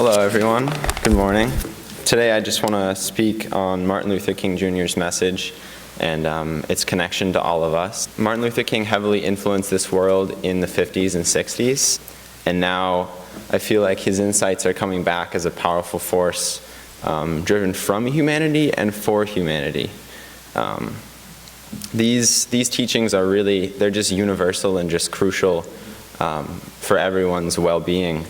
Hello, everyone. Good morning. Today, I just want to speak on Martin Luther King Jr.'s message and its connection to all of us. Martin Luther King heavily influenced this world in the 50s and 60s, and now I feel like his insights are coming back as a powerful force driven from humanity and for humanity. These teachings are really, they're just universal and just crucial for everyone's well-being.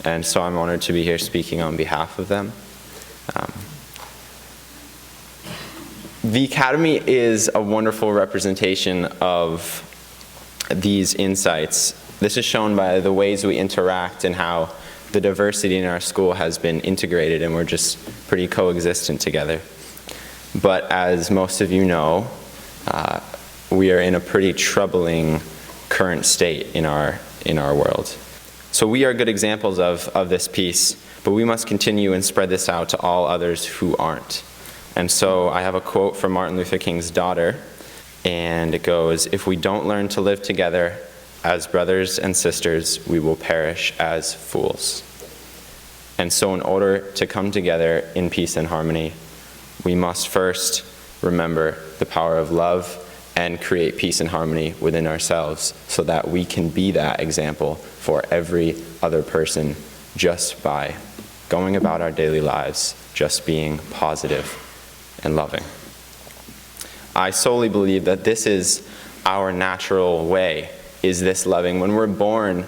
And so I'm honored to be here speaking on behalf of them. The Academy is a wonderful representation of these insights. This is shown by the ways we interact and how the diversity in our school has been integrated, and we're just pretty coexistent together. But as most of you know, we are in a pretty troubling current state in our world. So we are good examples of this piece, but we must continue and spread this out to all others who aren't. And so I have a quote from Martin Luther King's daughter, and it goes, "If we don't learn to live together as brothers and sisters, we will perish as fools." And so in order to come together in peace and harmony, we must first remember the power of love and create peace and harmony within ourselves so that we can be that example for every other person just by going about our daily lives, just being positive and loving. I solely believe that this is our natural way, is this loving. When we're born,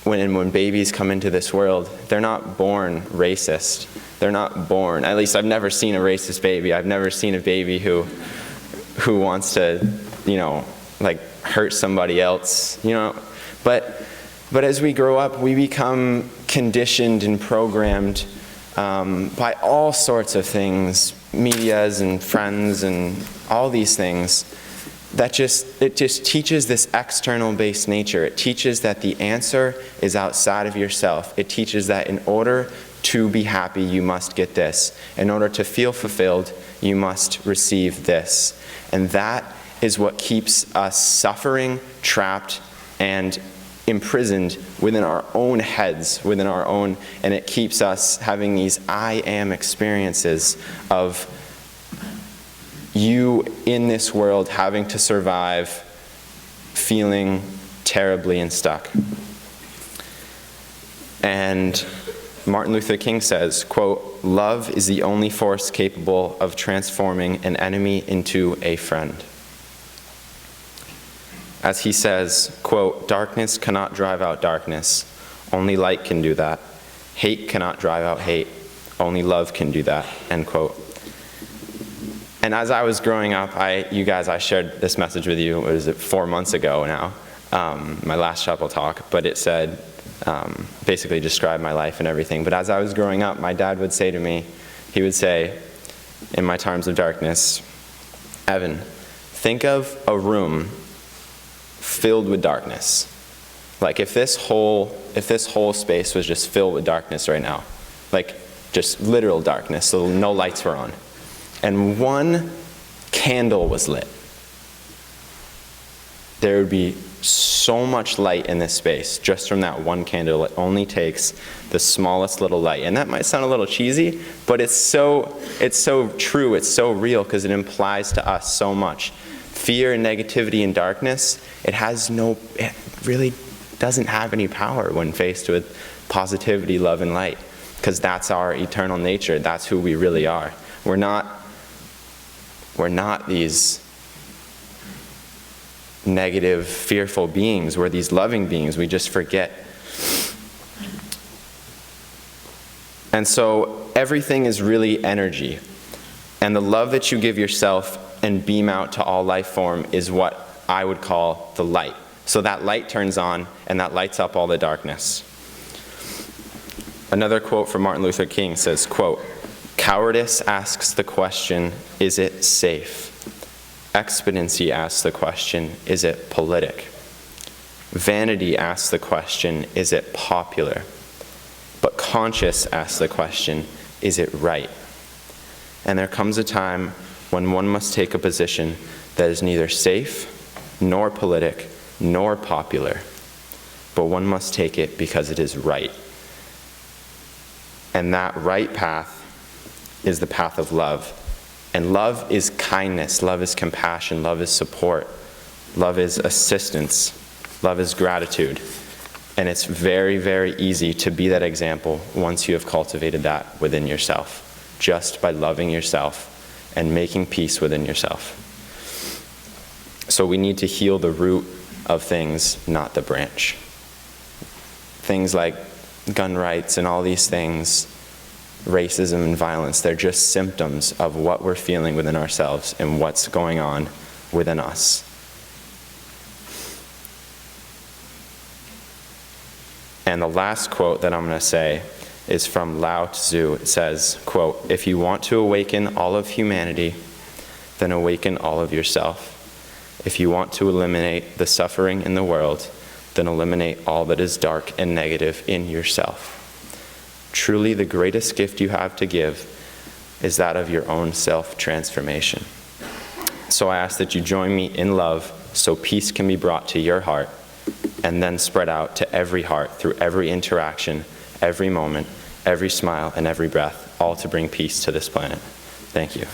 when babies come into this world, they're not born racist. They're not born, at least I've never seen a racist baby. I've never seen a baby who wants to, like hurt somebody else, But as we grow up, we become conditioned and programmed by all sorts of things, medias and friends and all these things, it just teaches this external-based nature. It teaches that the answer is outside of yourself. It teaches that in order to be happy, you must get this. In order to feel fulfilled, you must receive this. And that is what keeps us suffering, trapped, and imprisoned within our own heads, and it keeps us having these I am experiences of you in this world having to survive, feeling terribly and stuck. And Martin Luther King says, quote, "Love is the only force capable of transforming an enemy into a friend." As he says, quote, "Darkness cannot drive out darkness. Only light can do that. Hate cannot drive out hate. Only love can do that," end quote. And as I was growing up, I shared this message with you, 4 months ago now, my last chapel talk, but it said, basically described my life and everything. But as I was growing up, my dad would say to me, he would say, in my times of darkness, "Evan, think of a room filled with darkness. Like if this whole space was just filled with darkness right now, like just literal darkness, so no lights were on, and one candle was lit. There would be so much light in this space just from that one candle. It only takes the smallest little light." And that might sound a little cheesy, but it's so true, it's so real, because it implies to us so much. Fear and negativity and darkness, it really doesn't have any power when faced with positivity, love, and light, because that's our eternal nature. That's who we really are. We're not these negative, fearful beings. We're these loving beings. We just forget. And so everything is really energy. And the love that you give yourself and beam out to all life form is what I would call the light. So that light turns on, and that lights up all the darkness. Another quote from Martin Luther King says, quote, "Cowardice asks the question, is it safe? Expedency asks the question, is it politic? Vanity asks the question, is it popular? But conscience asks the question, is it right? And there comes a time when one must take a position that is neither safe, nor politic, nor popular, but one must take it because it is right." And that right path is the path of love. And love is kindness, love is compassion, love is support, love is assistance, love is gratitude. And it's very, very easy to be that example once you have cultivated that within yourself, just by loving yourself and making peace within yourself. So we need to heal the root of things, not the branch. Things like gun rights and all these things, racism and violence, they're just symptoms of what we're feeling within ourselves and what's going on within us. And the last quote that I'm going to say is from Lao Tzu. It says, quote, "If you want to awaken all of humanity, then awaken all of yourself. If you want to eliminate the suffering in the world, then eliminate all that is dark and negative in yourself. Truly, the greatest gift you have to give is that of your own self-transformation." So I ask that you join me in love so peace can be brought to your heart and then spread out to every heart through every interaction, every moment, every smile, and every breath, all to bring peace to this planet. Thank you.